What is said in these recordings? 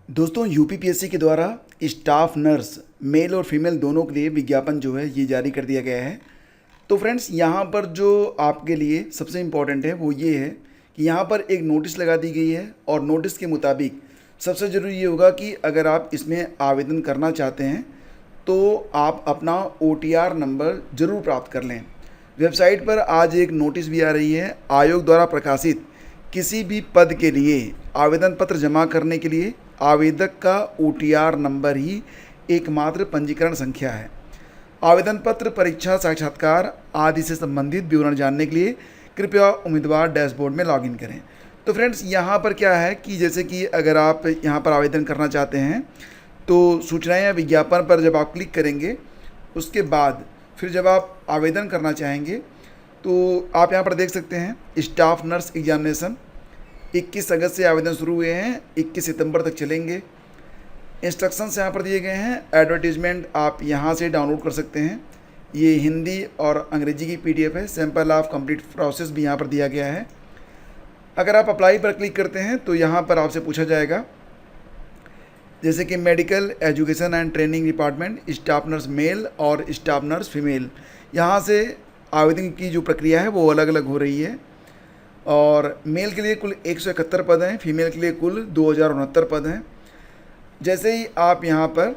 दोस्तों यूपीपीएससी के द्वारा स्टाफ नर्स मेल और फीमेल दोनों के लिए विज्ञापन जो है ये जारी कर दिया गया है। तो फ्रेंड्स यहाँ पर जो आपके लिए सबसे इम्पॉर्टेंट है वो ये है कि यहाँ पर एक नोटिस लगा दी गई है और नोटिस के मुताबिक सबसे ज़रूरी ये होगा कि अगर आप इसमें आवेदन करना चाहते हैं तो आप अपना OTR नंबर ज़रूर प्राप्त कर लें। वेबसाइट पर आज एक नोटिस भी आ रही है। आयोग द्वारा प्रकाशित किसी भी पद के लिए आवेदन पत्र जमा करने के लिए आवेदक का OTR नंबर ही एकमात्र पंजीकरण संख्या है। आवेदन पत्र, परीक्षा, साक्षात्कार आदि से संबंधित विवरण जानने के लिए कृपया उम्मीदवार डैशबोर्ड में लॉगिन करें। तो फ्रेंड्स यहाँ पर क्या है कि जैसे कि अगर आप यहाँ पर आवेदन करना चाहते हैं तो सूचनाएं या विज्ञापन पर जब आप क्लिक करेंगे उसके बाद फिर जब आप आवेदन करना चाहेंगे तो आप यहाँ पर देख सकते हैं स्टाफ नर्स एग्जामिनेशन 21 अगस्त से आवेदन शुरू हुए हैं, 21 सितंबर तक चलेंगे। इंस्ट्रक्शंस यहाँ पर दिए गए हैं। एडवर्टीजमेंट आप यहाँ से डाउनलोड कर सकते हैं। ये हिंदी और अंग्रेजी की PDF है। सैंपल ऑफ कंप्लीट प्रोसेस भी यहाँ पर दिया गया है। अगर आप अप्लाई पर क्लिक करते हैं तो यहाँ पर आपसे पूछा जाएगा जैसे कि medical education and training department staff nurse male और स्टाफ नर्स फीमेल। यहाँ से आवेदन की जो प्रक्रिया है वो अलग अलग हो रही है और मेल के लिए कुल 171 पद हैं, फीमेल के लिए कुल 2069 पद हैं। जैसे ही आप यहाँ पर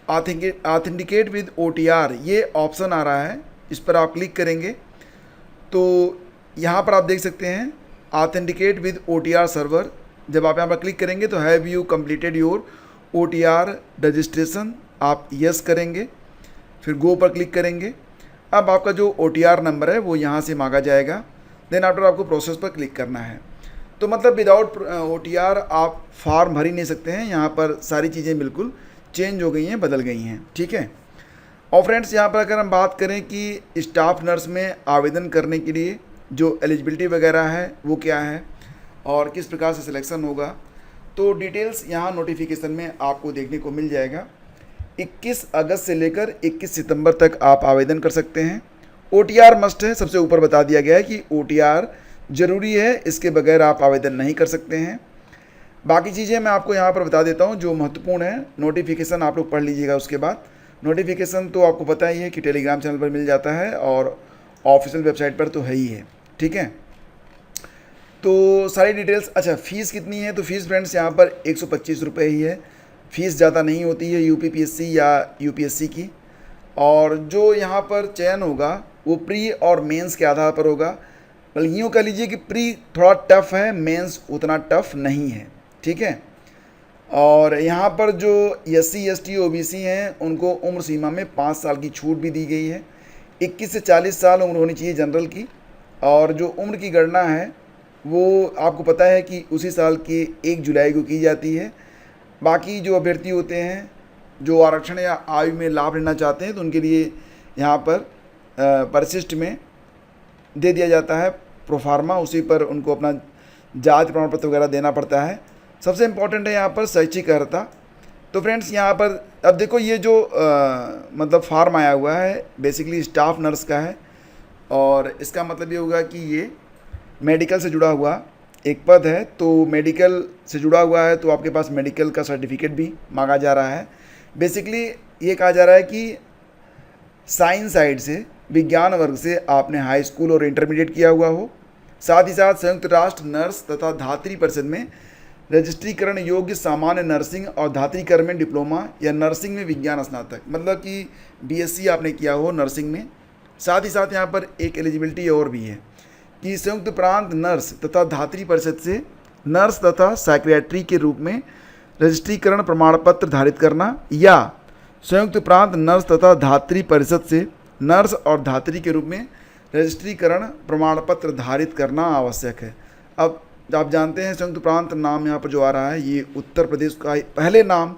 ऑथेंटिकेट विद OTR ये ऑप्शन आ रहा है, इस पर आप क्लिक करेंगे तो यहाँ पर आप देख सकते हैं ऑथेंटिकेट विद OTR सर्वर। जब आप यहाँ पर क्लिक करेंगे तो have you completed your OTR registration, आप यस करेंगे, फिर गो पर क्लिक करेंगे। अब आपका जो OTR नंबर है वो यहाँ से मांगा जाएगा। देन आफ्टर आपको प्रोसेस पर क्लिक करना है। तो मतलब विदाउट OTR आप फॉर्म भर ही नहीं सकते हैं। यहाँ पर सारी चीज़ें बिल्कुल चेंज हो गई हैं, बदल गई हैं, ठीक है। और फ्रेंड्स यहाँ पर अगर हम बात करें कि स्टाफ नर्स में आवेदन करने के लिए जो एलिजिबिलिटी वगैरह है वो क्या है और किस प्रकार से सिलेक्शन होगा, तो डिटेल्स यहाँ नोटिफिकेशन में आपको देखने को मिल जाएगा। 21 अगस्त से लेकर 21 सितंबर तक आप आवेदन कर सकते हैं। OTR मस्ट है, सबसे ऊपर बता दिया गया है कि OTR ज़रूरी है, इसके बगैर आप आवेदन नहीं कर सकते हैं। बाकी चीज़ें मैं आपको यहाँ पर बता देता हूँ जो महत्वपूर्ण है। नोटिफिकेशन आप लोग पढ़ लीजिएगा। उसके बाद नोटिफिकेशन तो आपको पता ही है कि टेलीग्राम चैनल पर मिल जाता है और ऑफिशियल वेबसाइट पर तो है ही है, ठीक है। तो सारी डिटेल्स। अच्छा, फ़ीस कितनी है? तो फीस फ्रेंड्स यहाँ पर 125 रुपये ही है। फ़ीस ज़्यादा नहीं होती है UPPSC या UPSC की। और जो यहाँ पर चयन होगा वो प्री और मेंस के आधार पर होगा। बल्कि यूँ कह लीजिए कि प्री थोड़ा टफ है, मेंस उतना टफ नहीं है, ठीक है। और यहाँ पर जो SC ST OBC हैं उनको उम्र सीमा में 5 साल की छूट भी दी गई है। 21 से 40 साल उम्र होनी चाहिए जनरल की। और जो उम्र की गणना है वो आपको पता है कि उसी साल की 1 जुलाई को की जाती है। बाकी जो अभ्यर्थी होते हैं जो आरक्षण या आयु में लाभ लेना चाहते हैं तो उनके लिए यहाँ पर परिशिष्ट में दे दिया जाता है प्रोफार्मा, उसी पर उनको अपना जाति प्रमाण पत्र वगैरह देना पड़ता है। सबसे इम्पॉर्टेंट है यहाँ पर शैक्षिक अर्हता। तो फ्रेंड्स यहाँ पर अब देखो ये जो मतलब फार्म आया हुआ है बेसिकली स्टाफ नर्स का है और इसका मतलब ये होगा कि ये मेडिकल से जुड़ा हुआ एक पद है। तो मेडिकल से जुड़ा हुआ है तो आपके पास मेडिकल का सर्टिफिकेट भी मांगा जा रहा है। बेसिकली ये कहा जा रहा है कि साइंस साइड से, विज्ञान वर्ग से आपने हाई स्कूल और इंटरमीडिएट किया हुआ हो। साथ ही साथ संयुक्त राष्ट्र नर्स तथा धात्री परिषद में रजिस्ट्रीकरण योग्य सामान्य नर्सिंग और धात्रीकरण में डिप्लोमा या नर्सिंग में विज्ञान स्नातक, मतलब कि BSc आपने किया हो नर्सिंग में। साथ ही साथ यहाँ पर एक एलिजिबिलिटी और भी है कि संयुक्त प्रांत नर्स तथा धात्री परिषद से नर्स तथा साइकियाट्री के रूप में रजिस्ट्रीकरण प्रमाण पत्र धारित करना या संयुक्त प्रांत नर्स तथा धात्री परिषद से नर्स और धात्री के रूप में रजिस्ट्रीकरण प्रमाण पत्र धारित करना आवश्यक है। अब आप जानते हैं संयुक्त प्रांत नाम यहाँ पर जो आ रहा है ये उत्तर प्रदेश का पहले नाम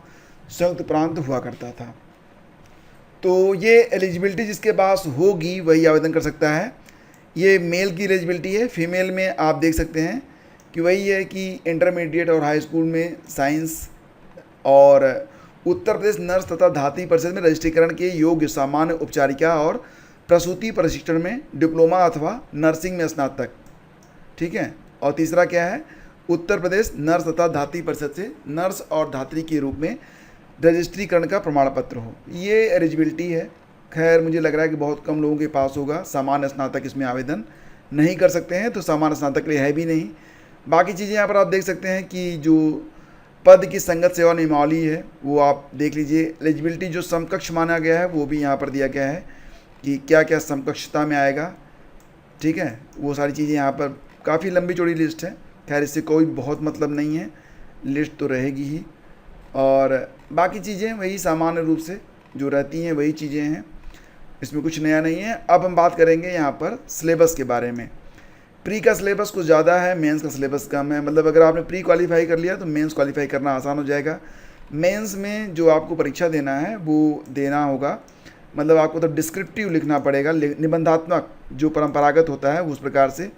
संयुक्त प्रांत हुआ करता था। तो ये एलिजिबिलिटी जिसके पास होगी वही आवेदन कर सकता है। ये मेल की एलिजिबिलिटी है। फीमेल में आप देख सकते हैं कि वही है कि इंटरमीडिएट और हाई स्कूल में साइंस और उत्तर प्रदेश नर्स तथा धात्री परिषद में रजिस्ट्रीकरण के योग्य सामान्य उपचारिका और प्रसूति प्रशिक्षण में डिप्लोमा अथवा नर्सिंग में स्नातक, ठीक है। और तीसरा क्या है? उत्तर प्रदेश नर्स तथा धात्री परिषद से नर्स और धात्री के रूप में रजिस्ट्रीकरण का प्रमाण पत्र हो। ये एलिजिबिलिटी है। खैर मुझे लग रहा है कि बहुत कम लोगों के पास होगा। सामान्य स्नातक इसमें आवेदन नहीं कर सकते हैं, तो सामान्य स्नातक के लिए है भी नहीं। बाकी चीज़ें यहाँ पर आप देख सकते हैं कि जो पद की संगत सेवा नियमावली है वो आप देख लीजिए। एलिजिबिलिटी जो समकक्ष माना गया है वो भी यहाँ पर दिया गया है कि क्या क्या समकक्षता में आएगा। ठीक है, वो सारी चीज़ें यहाँ पर काफ़ी लंबी चौड़ी लिस्ट है। खैर इससे कोई बहुत मतलब नहीं है, लिस्ट तो रहेगी ही। और बाकी चीज़ें वही सामान्य रूप से जो रहती हैं वही चीज़ें हैं, इसमें कुछ नया नहीं है। अब हम बात करेंगे यहाँ पर सिलेबस के बारे में। प्री का सिलेबस कुछ ज़्यादा है, मेंस का सिलेबस कम है। मतलब अगर आपने प्री क्वालिफाई कर लिया तो मेंस क्वालिफाई करना आसान हो जाएगा। मेंस में जो आपको परीक्षा देना है वो देना होगा, मतलब आपको तो डिस्क्रिप्टिव लिखना पड़ेगा, निबंधात्मक जो परंपरागत होता है उस प्रकार से।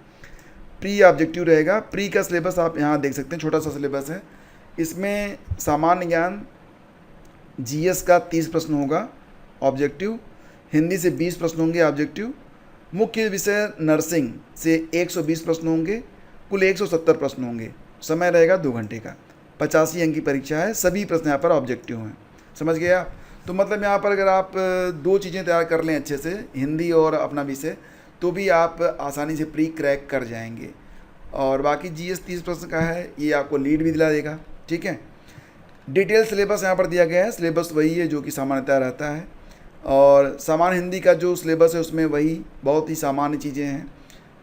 प्री ऑब्जेक्टिव रहेगा। प्री का सिलेबस आप यहाँ देख सकते हैं, छोटा सा सिलेबस है। इसमें सामान्य ज्ञान जीएस का 30 प्रश्न होगा ऑब्जेक्टिव, हिंदी से 20 प्रश्न होंगे ऑब्जेक्टिव, मुख्य विषय नर्सिंग से 120 प्रश्न होंगे, कुल 170 प्रश्न होंगे। समय रहेगा 2 घंटे का। 85 अंक की परीक्षा है। सभी प्रश्न यहाँ पर ऑब्जेक्टिव हैं। समझ गए आप? तो मतलब यहाँ पर अगर आप 2 चीज़ें तैयार कर लें अच्छे से, हिंदी और अपना विषय, तो भी आप आसानी से प्री क्रैक कर जाएंगे। और बाकी जीएस 30 प्रश्न का है, ये आपको लीड भी दिला देगा। ठीक है, डिटेल सिलेबस यहाँ पर दिया गया है। सिलेबस वही है जो कि सामान्यतः रहता है। और सामान्य हिंदी का जो सिलेबस है उसमें वही बहुत ही सामान्य चीज़ें हैं,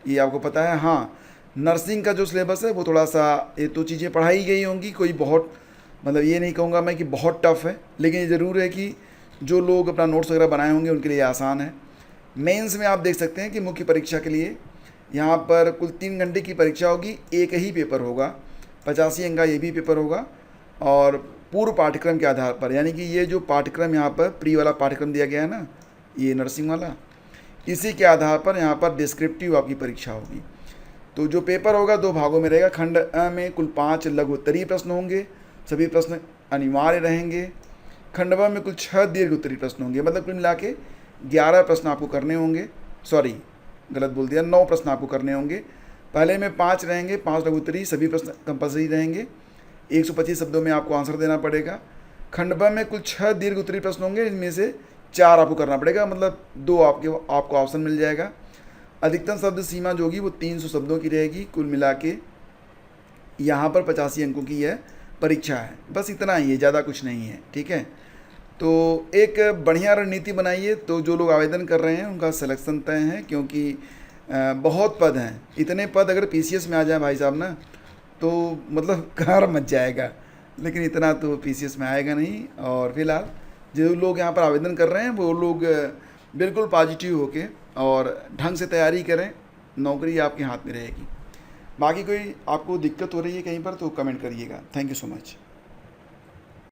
ये आपको पता है। हाँ, नर्सिंग का जो सिलेबस है वो थोड़ा सा, ये तो चीज़ें पढ़ाई गई होंगी, कोई बहुत मतलब ये नहीं कहूँगा मैं कि बहुत टफ है, लेकिन ये ज़रूर है कि जो लोग अपना नोट्स वगैरह बनाए होंगे उनके लिए आसान है। मेंस में आप देख सकते हैं कि मुख्य परीक्षा के लिए यहाँ पर कुल 3 घंटे की परीक्षा होगी, एक ही पेपर होगा, 85 अंक का ये भी पेपर होगा। और पूर्व पाठ्यक्रम के आधार पर, यानी कि ये जो पाठ्यक्रम यहाँ पर प्री वाला पाठ्यक्रम दिया गया है ना, ये नर्सिंग वाला, इसी के आधार पर यहाँ पर डिस्क्रिप्टिव आपकी परीक्षा होगी। तो जो पेपर होगा 2 भागों में रहेगा। खंड अ में कुल 5 लघु उत्तरीय प्रश्न होंगे, सभी प्रश्न अनिवार्य रहेंगे। खंड ब में कुल 6 दीर्घ उत्तरीय प्रश्न होंगे, मतलब कुल मिला के 11 प्रश्न आपको करने होंगे। सॉरी, गलत बोल दिया, 9 प्रश्न आपको करने होंगे। पहले में 5 रहेंगे, 5 लघु उत्तरीय, सभी प्रश्न कंपल्सरी रहेंगे। 125 शब्दों में आपको आंसर देना पड़ेगा। खंड ब में कुल 6 दीर्घ उत्तरीय प्रश्न होंगे, इनमें से 4 आपको करना पड़ेगा, मतलब 2 आपको ऑप्शन मिल जाएगा। अधिकतम शब्द सीमा जो होगी वो 300 शब्दों की रहेगी। कुल मिला के यहाँ पर 85 अंकों की यह परीक्षा है। बस इतना ही है, ज़्यादा कुछ नहीं है। ठीक है, तो एक बढ़िया रणनीति बनाइए, तो जो लोग आवेदन कर रहे हैं उनका सिलेक्शन तय है, क्योंकि बहुत पद हैं। इतने पद अगर पीसीएस में आ जाए भाई साहब ना, तो मतलब कार मच जाएगा, लेकिन इतना तो पीसीएस में आएगा नहीं। और फिलहाल जो लोग यहाँ पर आवेदन कर रहे हैं वो लोग बिल्कुल पॉजिटिव होके और ढंग से तैयारी करें, नौकरी आपके हाथ में रहेगी। बाकी कोई आपको दिक्कत हो रही है कहीं पर तो कमेंट करिएगा। Thank you so much.